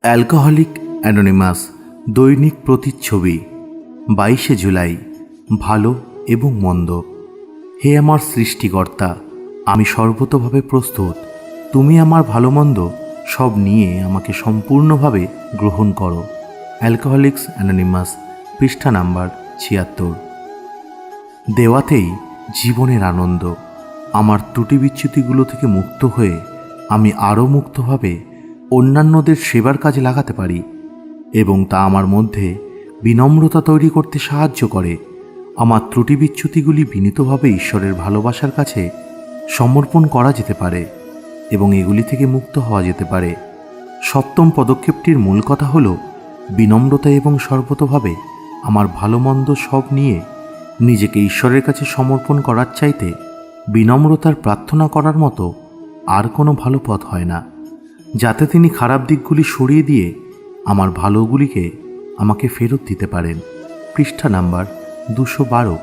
Alcoholic anonymous দৈনিক প্রতিচ্ছবি 22শে জুলাই। ভালো এবং মন্দ। হে আমার সৃষ্টিকর্তা, আমি সর্বতোভাবে প্রস্তুত। তুমি আমার ভালো মন্দ সব নিয়ে আমাকে সম্পূর্ণভাবে গ্রহণ করো। অ্যালকোহলিক্স অ্যানোনিমাস, পৃষ্ঠা নাম্বার 76। দেওয়াতেই জীবনের আনন্দ। আমার ত্রুটি বিচ্যুতিগুলো থেকে মুক্ত হয়ে আমি আরও মুক্তভাবে অন্যান্যদের সেবার কাজে লাগাতে পারি এবং তা আমার মধ্যে বিনম্রতা তৈরি করতে সাহায্য করে। আমার ত্রুটি বিচ্যুতিগুলি বিনীতভাবে ঈশ্বরের ভালোবাসার কাছে সমর্পণ করা যেতে পারে এবং এগুলি থেকে মুক্ত হওয়া যেতে পারে। সপ্তম পদক্ষেপটির মূল কথা হল বিনম্রতা এবং সর্বতোভাবে আমার ভালো মন্দ সব নিয়ে নিজেকে ঈশ্বরের কাছে সমর্পণ করার চাইতে বিনম্রতার প্রার্থনা করার মতো আর কোনো ভালো পথ হয় না, যাতে তিনি খারাপ দিকগুলি সরিয়ে দিয়ে আমার ভালোগুলিকে আমাকে ফেরত দিতে পারেন। পৃষ্ঠা নাম্বার 212।